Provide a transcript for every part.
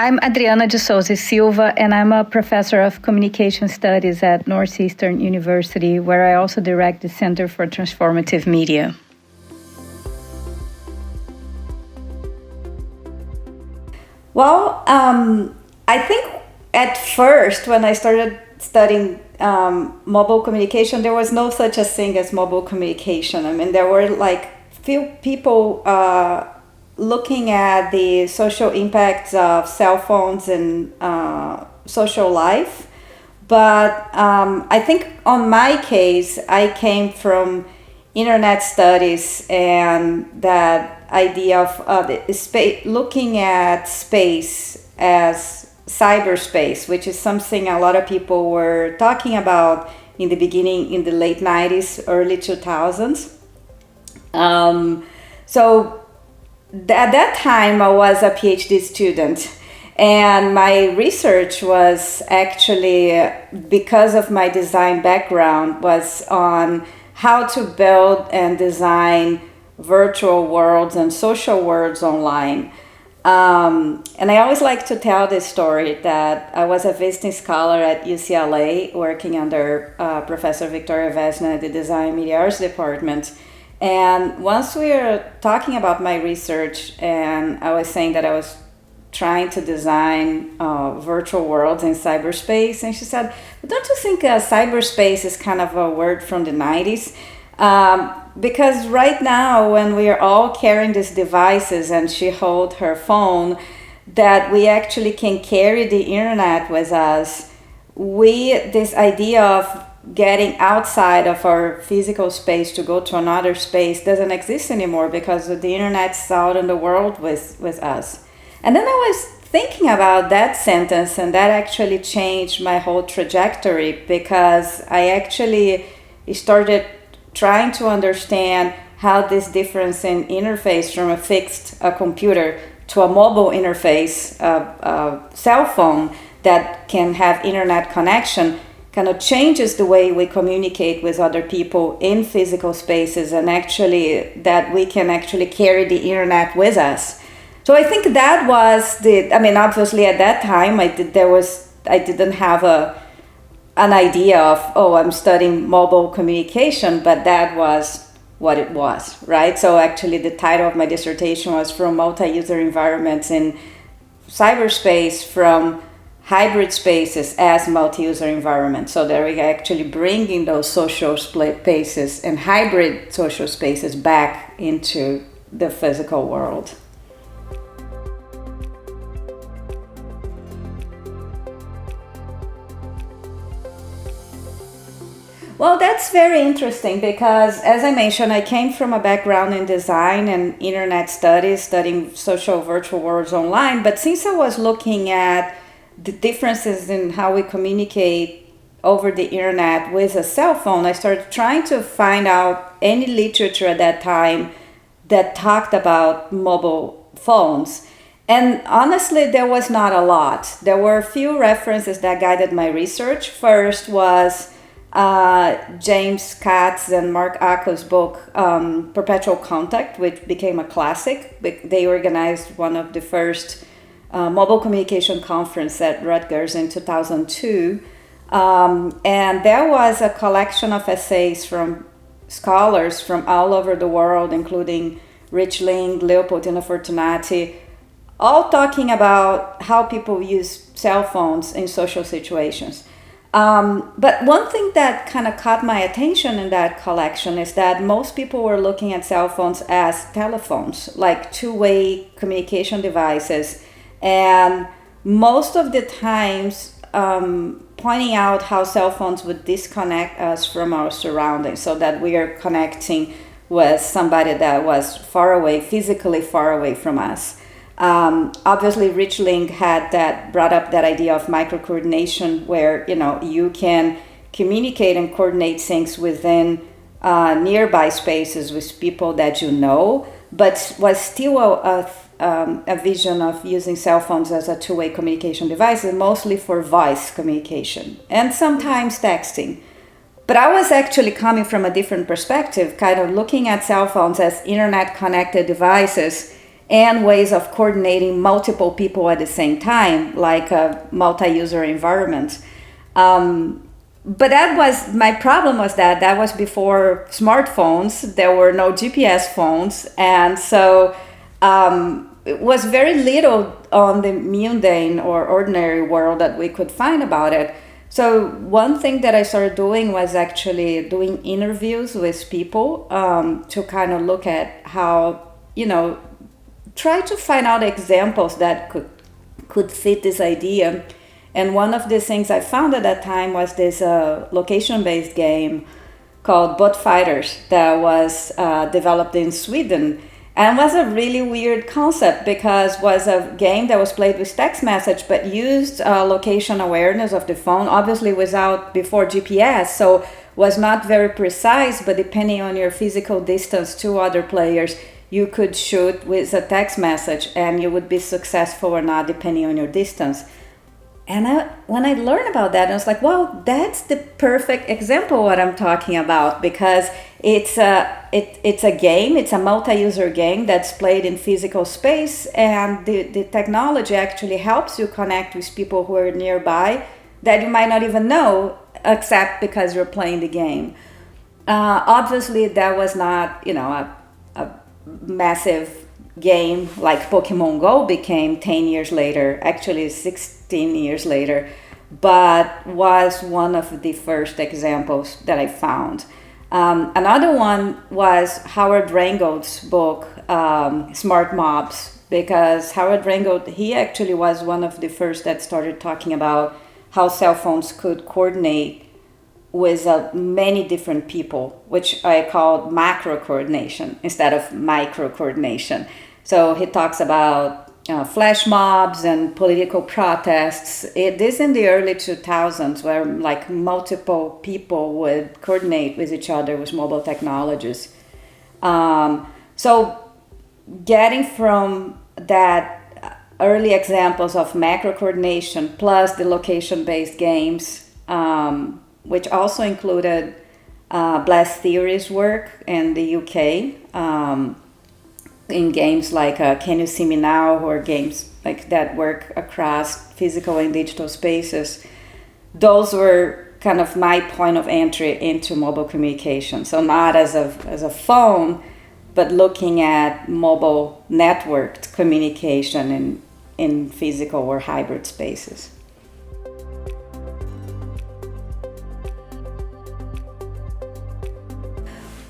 I'm Adriana de Souza Silva, and I'm a professor of communication studies at Northeastern University, where I also direct the Center for Transformative Media. Well, I think at first when I started studying mobile communication, there was no such a thing as mobile communication. I mean, there were like few people looking at the social impacts of cell phones and social life. But I think on my case, I came from internet studies and that idea of looking at space as cyberspace, which is something a lot of people were talking about in the beginning, in the late 90s, early 2000s. So at that time, I was a PhD student, and my research was actually, because of my design background, was on how to build and design virtual worlds and social worlds online. And I always like to tell this story that I was a visiting scholar at UCLA working under Professor Victoria Vesna at the Design Media Arts Department. And once we were talking about my research, and I was saying that I was trying to design virtual worlds in cyberspace, and she said, don't you think cyberspace is kind of a word from the 90s? Because right now, when we are all carrying these devices and she holds her phone, that we actually can carry the internet with us, this idea of getting outside of our physical space to go to another space doesn't exist anymore because the internet's out in the world with us. And then I was thinking about that sentence, and that actually changed my whole trajectory, because I actually started trying to understand how this difference in interface from a fixed computer to a mobile interface, cell phone that can have internet connection, kind of changes the way we communicate with other people in physical spaces, and actually that we can actually carry the internet with us. So I think that was obviously at that time I didn't have an idea of, I'm studying mobile communication, but that was what it was, right? So actually the title of my dissertation was From Multi-User Environments in Cyberspace from Hybrid Spaces as Multi-User Environments. So that we're actually bringing those social spaces and hybrid social spaces back into the physical world. Well, that's very interesting because, as I mentioned, I came from a background in design and internet studies, studying social virtual worlds online. But since I was looking at the differences in how we communicate over the internet with a cell phone, I started trying to find out any literature at that time that talked about mobile phones. And honestly, there was not a lot. There were a few references that guided my research. First was James Katz and Mark Acko's book, Perpetual Contact, which became a classic. They organized one of the first mobile communication conference at Rutgers in 2002. And there was a collection of essays from scholars from all over the world, including Rich Ling, Leopoldina Fortunati, all talking about how people use cell phones in social situations. But one thing that kind of caught my attention in that collection is that most people were looking at cell phones as telephones, like two-way communication devices, and most of the times pointing out how cell phones would disconnect us from our surroundings, so that we are connecting with somebody that was far away, physically far away from us. Obviously, Rich Ling brought up that idea of micro-coordination, where you can communicate and coordinate things within nearby spaces with people that you know, but was still a vision of using cell phones as a two-way communication device, mostly for voice communication and sometimes texting. But I was actually coming from a different perspective, kind of looking at cell phones as internet-connected devices and ways of coordinating multiple people at the same time, like a multi-user environment. But that was my problem, was that was before smartphones. There were no GPS phones, and so it was very little on the mundane or ordinary world that we could find about it. So one thing that I started doing was actually doing interviews with people to kind of look at how, try to find out examples that could fit this idea. And one of the things I found at that time was this location-based game called Bot Fighters that was developed in Sweden. And was a really weird concept because was a game that was played with text message but used location awareness of the phone, obviously before GPS, so was not very precise, but depending on your physical distance to other players, you could shoot with a text message and you would be successful or not depending on your distance. And when I learned about that, I was like, well, that's the perfect example of what I'm talking about, because it's a game, it's a multi-user game that's played in physical space, and the technology actually helps you connect with people who are nearby that you might not even know, except because you're playing the game. Obviously, that was not, a massive game like Pokemon Go became 10 years later, actually 16 years later, but was one of the first examples that I found. Another one was Howard Rheingold's book, Smart Mobs, because Howard Rheingold, he actually was one of the first that started talking about how cell phones could coordinate with many different people, which I call macro coordination instead of micro coordination. So he talks about flash mobs and political protests. It is in the early 2000s where like multiple people would coordinate with each other with mobile technologies. So getting from that early examples of macro coordination plus the location-based games, which also included Blast Theory's work in the UK, in games like Can You See Me Now, or games like that work across physical and digital spaces. Those were kind of my point of entry into mobile communication. So not as a phone, but looking at mobile networked communication in physical or hybrid spaces.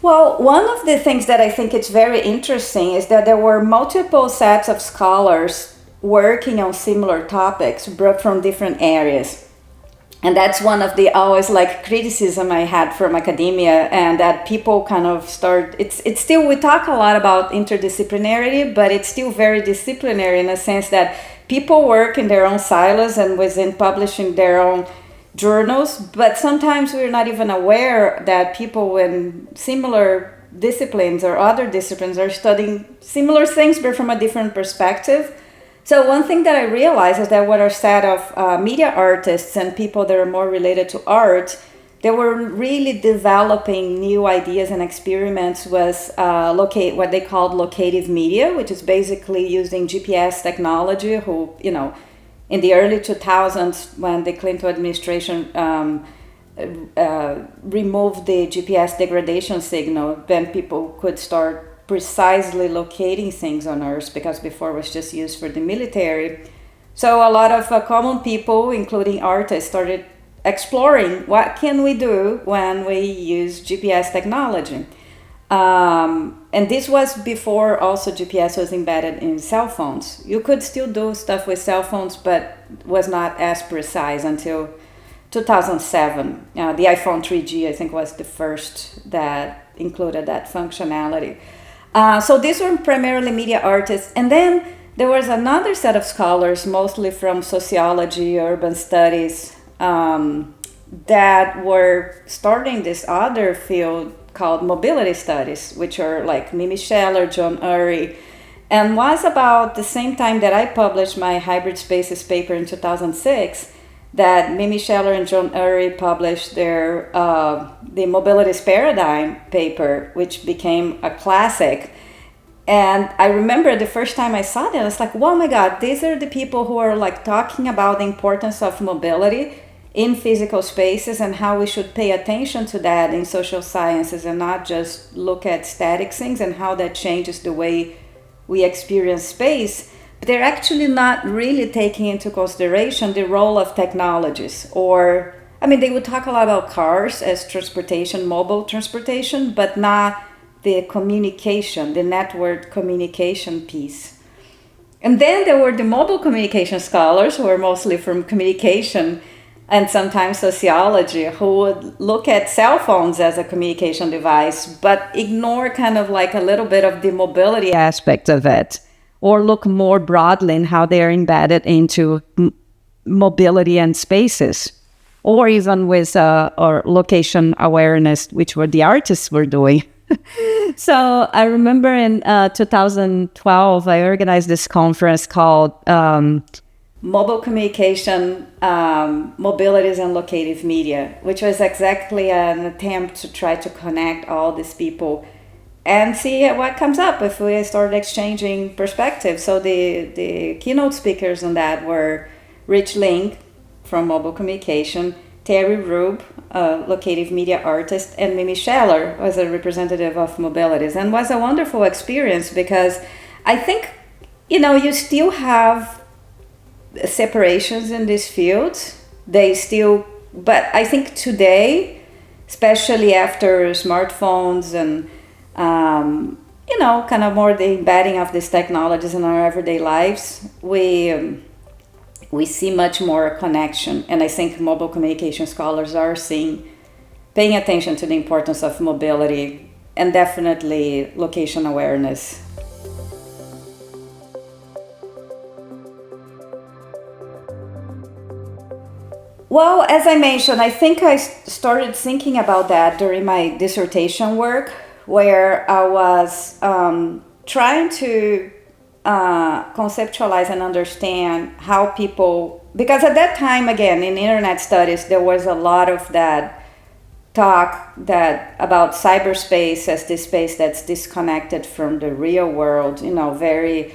Well, one of the things that I think is very interesting is that there were multiple sets of scholars working on similar topics, but from different areas. And that's one of the always criticism I had from academia, and that people kind of it's still, we talk a lot about interdisciplinarity, but it's still very disciplinary in a sense that people work in their own silos and within publishing their own journals, but sometimes we're not even aware that people in similar disciplines or other disciplines are studying similar things but from a different perspective. So one thing that I realized is that what are set of media artists and people that are more related to art, they were really developing new ideas and experiments with what they called locative media, which is basically using GPS technology, in the early 2000s, when the Clinton administration removed the GPS degradation signal, then people could start precisely locating things on Earth, because before it was just used for the military. So a lot of common people, including artists, started exploring what can we do when we use GPS technology. And this was before also GPS was embedded in cell phones. You could still do stuff with cell phones, but was not as precise until 2007. The iPhone 3G, I think, was the first that included that functionality. So these were primarily media artists. And then there was another set of scholars, mostly from sociology, urban studies, that were starting this other field called mobility studies, which are like Mimi Scheller, John Urry, and was about the same time that I published my hybrid spaces paper in 2006, that Mimi Scheller and John Urry published their the mobilities paradigm paper, which became a classic. And I remember the first time I saw that, I was like, oh my God, these are the people who are like talking about the importance of mobility in physical spaces and how we should pay attention to that in social sciences and not just look at static things and how that changes the way we experience space. But they're actually not really taking into consideration the role of technologies. Or, I mean, they would talk a lot about cars as transportation, mobile transportation, but not the communication, the network communication piece. And then there were the mobile communication scholars who were mostly from communication and sometimes sociology, who would look at cell phones as a communication device, but ignore kind of like a little bit of the mobility aspect of it, or look more broadly in how they are embedded into mobility and spaces, or even with or location awareness, which were the artists were doing. So I remember in 2012, I organized this conference called Mobile Communication, Mobilities and Locative Media, which was exactly an attempt to try to connect all these people and see what comes up if we start exchanging perspectives. So the keynote speakers on that were Rich Link from Mobile Communication, Terry Rube, a locative media artist, and Mimi Scheller was a representative of mobilities. And was a wonderful experience because I think, you still have separations in these fields. But I think today, especially after smartphones and, kind of more the embedding of these technologies in our everyday lives, we see much more connection. And I think mobile communication scholars are paying attention to the importance of mobility and definitely location awareness. Well, as I mentioned, I think I started thinking about that during my dissertation work, where I was trying to conceptualize and understand how people, because at that time, again, in internet studies, there was a lot of that talk about cyberspace as this space that's disconnected from the real world, very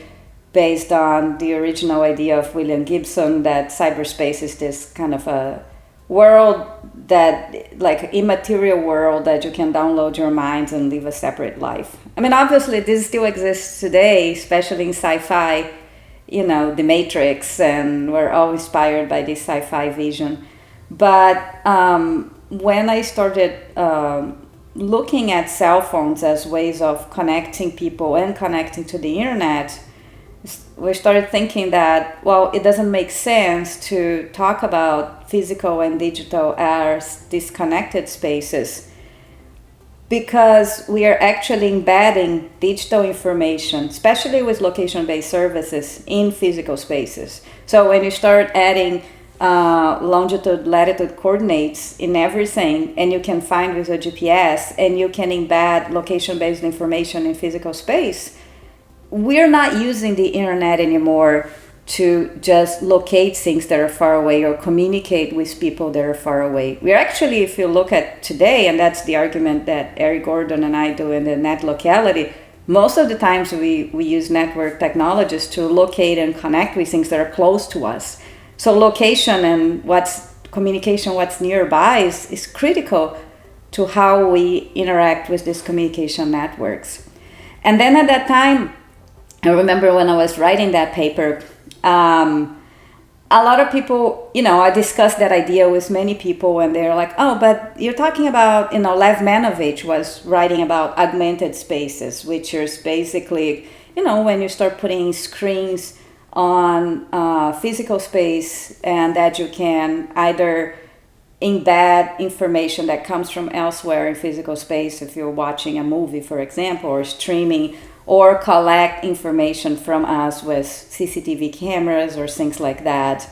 based on the original idea of William Gibson, that cyberspace is this kind of a world that, like immaterial world that you can download your minds and live a separate life. I mean, obviously this still exists today, especially in sci-fi, The Matrix, and we're all inspired by this sci-fi vision. But when I started looking at cell phones as ways of connecting people and connecting to the internet, we started thinking that, well, it doesn't make sense to talk about physical and digital as disconnected spaces, because we are actually embedding digital information, especially with location-based services, in physical spaces. So when you start adding longitude, latitude coordinates in everything, and you can find with a GPS, and you can embed location-based information in physical space, we're not using the internet anymore to just locate things that are far away or communicate with people that are far away. We're actually, if you look at today, and that's the argument that Eric Gordon and I do in the net locality, most of the times we use network technologies to locate and connect with things that are close to us. So location and communication, what's nearby is critical to how we interact with these communication networks. And then at that time, I remember when I was writing that paper, a lot of people, I discussed that idea with many people, and they're like, oh, but you're talking about, Lev Manovich was writing about augmented spaces, which is basically, when you start putting screens on physical space, and that you can either embed information that comes from elsewhere in physical space, if you're watching a movie, for example, or streaming, or collect information from us with CCTV cameras or things like that.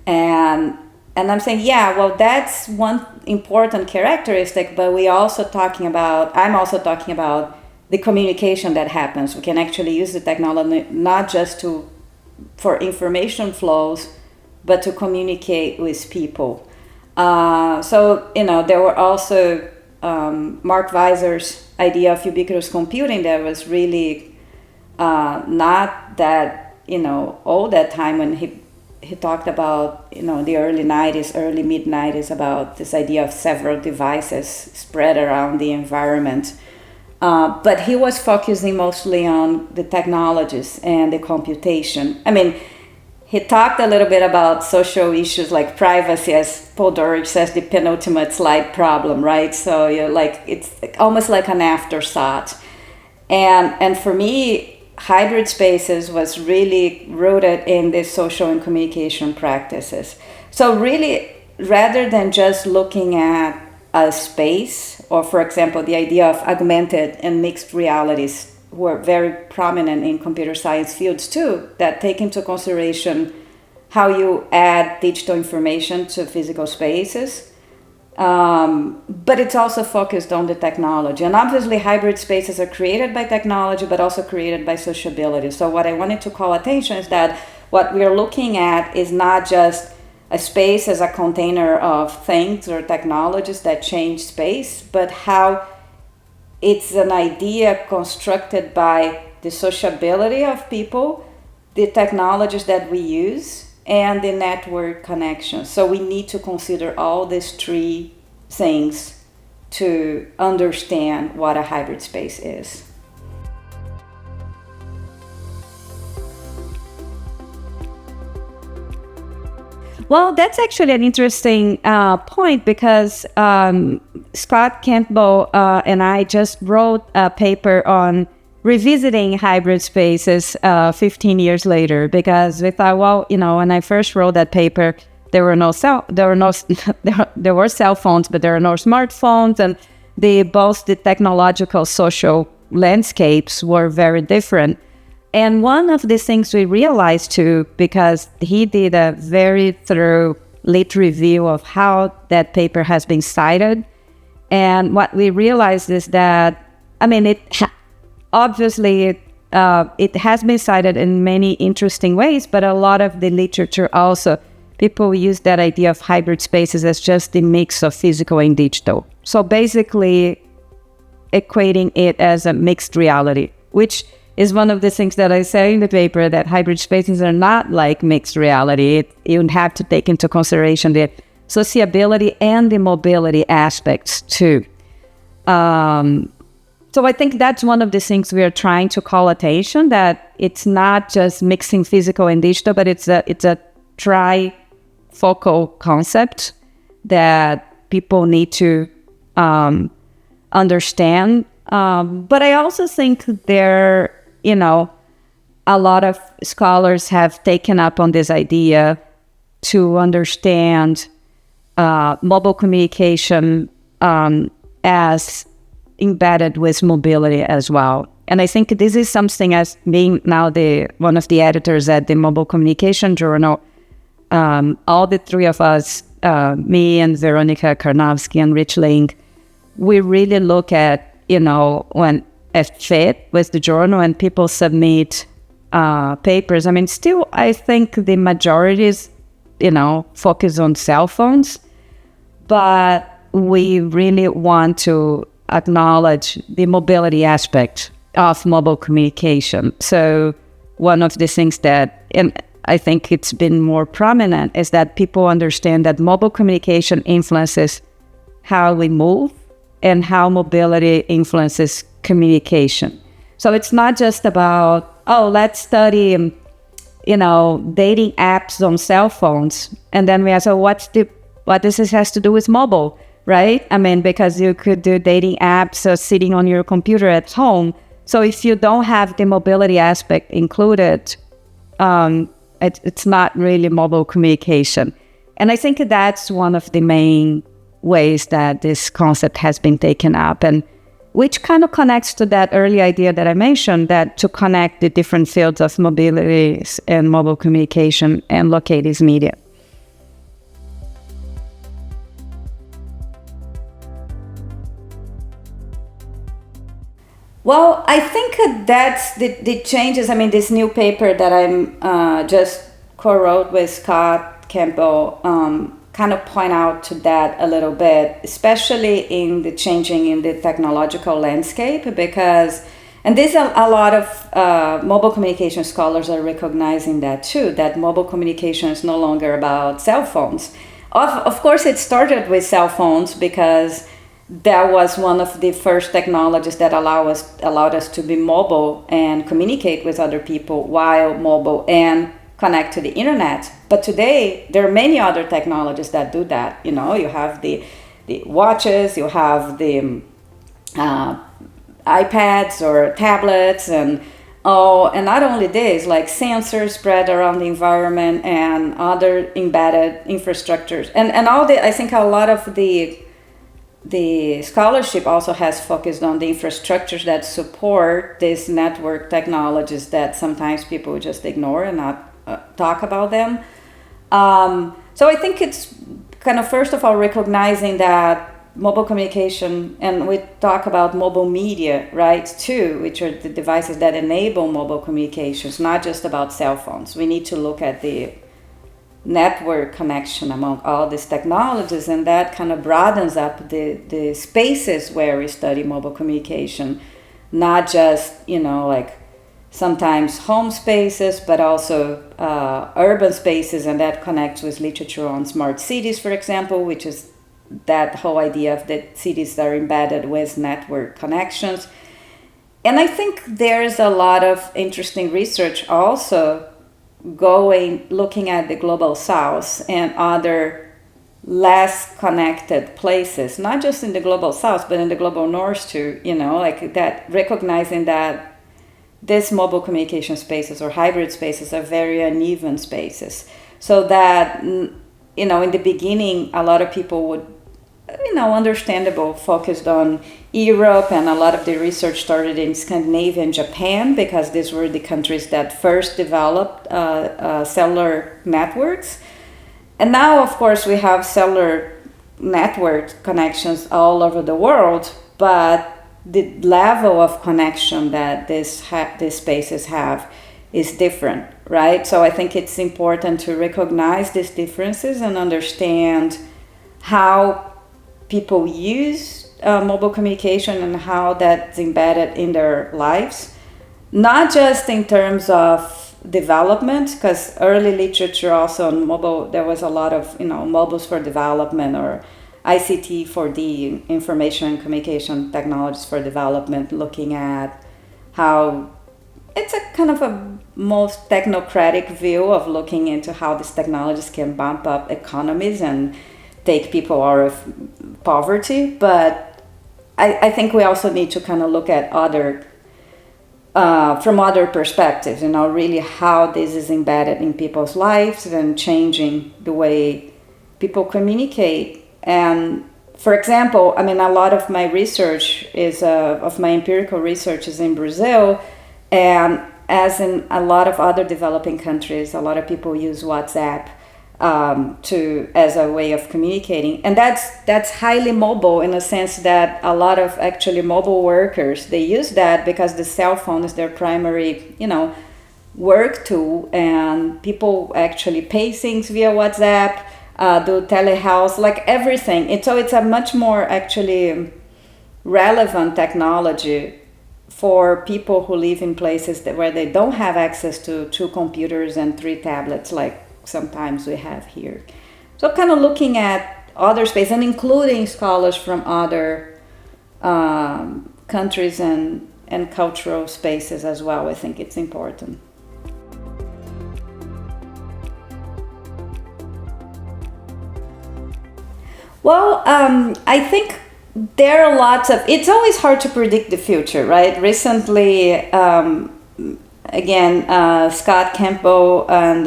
And I'm saying, yeah, well, that's one important characteristic, but I'm also talking about the communication that happens. We can actually use the technology not just for information flows, but to communicate with people. So, there were also Mark Weiser's idea of ubiquitous computing that was really not that, all that time when he talked about, the early 90s, early mid 90s, about this idea of several devices spread around the environment. But he was focusing mostly on the technologies and the computation. I mean, he talked a little bit about social issues like privacy, as Paul Dorridge says, the penultimate slide problem, right? So it's almost like an afterthought. And for me, hybrid spaces was really rooted in the social and communication practices. So really, rather than just looking at a space, or for example, the idea of augmented and mixed realities were very prominent in computer science fields too, that take into consideration how you add digital information to physical spaces. But it's also focused on the technology. And obviously hybrid spaces are created by technology, but also created by sociability. So what I wanted to call attention is that what we are looking at is not just a space as a container of things or technologies that change space, but how it's an idea constructed by the sociability of people, the technologies that we use, and the network connections. So we need to consider all these three things to understand what a hybrid space is. Well, that's actually an interesting point, because Scott Campbell and I just wrote a paper on revisiting hybrid spaces 15 years later, because we thought, well, when I first wrote that paper, there were cell phones, but there were no smartphones, and both the technological social landscapes were very different. And one of the things we realized too, because he did a very thorough lit review of how that paper has been cited, and what we realized is that, obviously it has been cited in many interesting ways, but a lot of the literature also, people use that idea of hybrid spaces as just the mix of physical and digital. So basically equating it as a mixed reality, which is one of the things that I say in the paper, that hybrid spaces are not like mixed reality. You have to take into consideration the sociability and the mobility aspects too. So I think that's one of the things we are trying to call attention, that it's not just mixing physical and digital, but it's a trifocal concept that people need to understand. But I also think a lot of scholars have taken up on this idea to understand mobile communication as embedded with mobility as well. And I think this is something, as being now one of the editors at the Mobile Communication Journal, all the three of us, me and Veronica Karnowski and Rich Ling, we really look at, when a fit with the journal and people submit papers. Still, I think the majority is, focus on cell phones, but we really want to acknowledge the mobility aspect of mobile communication. So one of the things that, and I think it's been more prominent, is that people understand that mobile communication influences how we move and how mobility influences communication. So it's not just about, let's study, dating apps on cell phones. And then we ask, what does this has to do with mobile, right? Because you could do dating apps sitting on your computer at home. So if you don't have the mobility aspect included, it's not really mobile communication. And I think that's one of the main ways that this concept has been taken up, and which kind of connects to that early idea that I mentioned, that to connect the different fields of mobility and mobile communication and locate these media. Well, I think that's the changes. This new paper that I'm just co-wrote with Scott Campbell kind of point out to that a little bit, especially in the changing in the technological landscape, because And there's a lot of mobile communication scholars are recognizing that too, that mobile communication is no longer about cell phones. Of course, it started with cell phones because that was one of the first technologies that allowed us to be mobile and communicate with other people while mobile and connect to the internet. But today, there are many other technologies that do that. You know, you have the watches, you have the iPads or tablets, and not only this, like sensors spread around the environment and other embedded infrastructures, and all the, I think a lot of the scholarship also has focused on the infrastructures that support these network technologies that sometimes people just ignore and not talk about them. So I think it's kind of, first of all, recognizing that mobile communication, and we talk about mobile media, right, too, which are the devices that enable mobile communications, not just about cell phones. We need to look at the network connection among all these technologies, and that kind of broadens up the spaces where we study mobile communication, not just, you know, like sometimes home spaces, but also urban spaces, and that connects with literature on smart cities, for example, which is that whole idea of that cities are embedded with network connections. And I think there's a lot of interesting research also looking at the global south and other less connected places, not just in the global south, but in the global north too, you know, like that, recognizing that these mobile communication spaces or hybrid spaces are very uneven spaces. So that, you know, in the beginning, a lot of people would, you know, understandable, focused on Europe, and a lot of the research started in Scandinavia and Japan because these were the countries that first developed cellular networks. And now, of course, we have cellular network connections all over the world, but the level of connection that these spaces have is different, right? So I think it's important to recognize these differences and understand how people use mobile communication and how that's embedded in their lives, not just in terms of development, because early literature also on mobile, there was a lot of, you know, mobiles for development or ICT for the information and communication technologies for development, looking at how it's a kind of a most technocratic view of looking into how these technologies can bump up economies and take people out of poverty. But I think we also need to kind of look at from other perspectives, you know, really how this is embedded in people's lives and changing the way people communicate. And for example, I mean, a lot of my research of my empirical research is in Brazil, and as in a lot of other developing countries, a lot of people use WhatsApp as a way of communicating, and that's highly mobile in the sense that a lot of actually mobile workers, they use that because the cell phone is their primary, you know, work tool, and people actually pay things via WhatsApp, do telehealth, like everything. So it's a much more actually relevant technology for people who live in places where they don't have access to 2 computers and 3 tablets like sometimes we have here. So kind of looking at other space and including scholars from other countries and cultural spaces as well, I think it's important. Well, I think there are lots of, it's always hard to predict the future, right? Recently, again, Scott Campbell and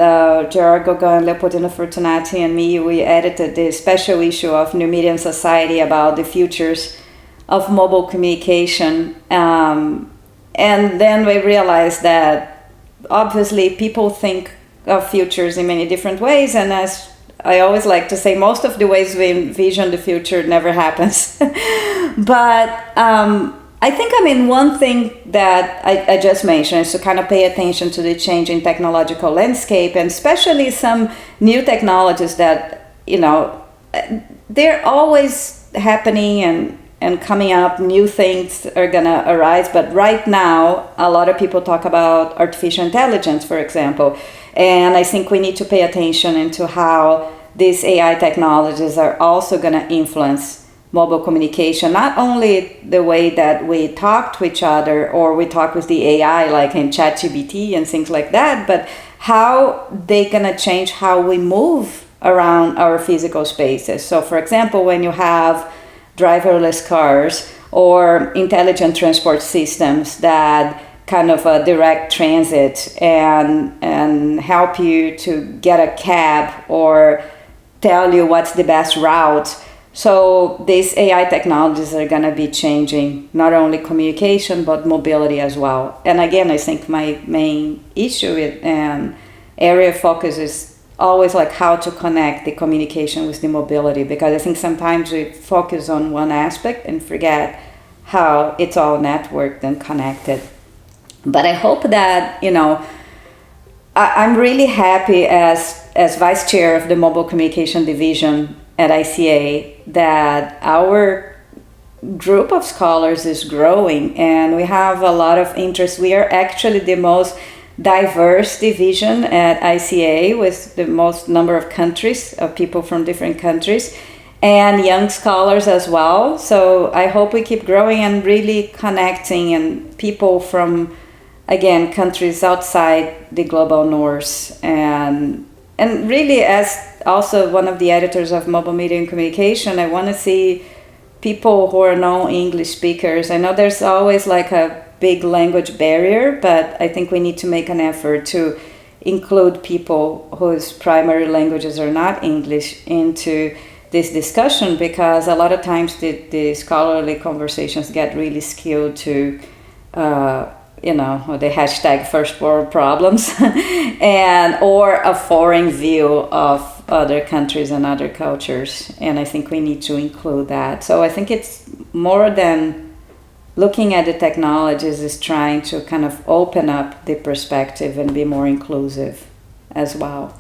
Gerard Gauguin, Leopoldina Fortunati and me, we edited the special issue of New Media and Society about the futures of mobile communication. And then we realized that obviously people think of futures in many different ways, and as I always like to say, most of the ways we envision the future never happens. But I think, I mean, one thing that I just mentioned is to kind of pay attention to the changing technological landscape, and especially some new technologies that, you know, they're always happening and and coming up, new things are gonna arise. But right now, a lot of people talk about artificial intelligence, for example, and I think we need to pay attention into how these AI technologies are also gonna influence mobile communication, not only the way that we talk to each other or we talk with the AI like in ChatGPT and things like that, but how they're gonna change how we move around our physical spaces. So for example, when you have driverless cars or intelligent transport systems that kind of direct transit and help you to get a cab or tell you what's the best route. So these AI technologies are going to be changing not only communication but mobility as well. And again, I think my main issue and area of focus is always like how to connect the communication with the mobility, because I think sometimes we focus on one aspect and forget how it's all networked and connected. But I hope that, I'm really happy as vice chair of the mobile communication division at ICA that our group of scholars is growing and we have a lot of interest. We are actually the most diverse division at ICA with the most number of countries, of people from different countries, and young scholars as well. So I hope we keep growing and really connecting and people from, again, countries outside the global north. And really, as also one of the editors of Mobile Media and Communication, I want to see people who are non-English speakers. I know there's always like a big language barrier, but I think we need to make an effort to include people whose primary languages are not English into this discussion, because a lot of times the scholarly conversations get really skewed to the hashtag first world problems and or a foreign view of other countries and other cultures. And I think we need to include that. So I think it's more than looking at the technologies, is trying to kind of open up the perspective and be more inclusive as well.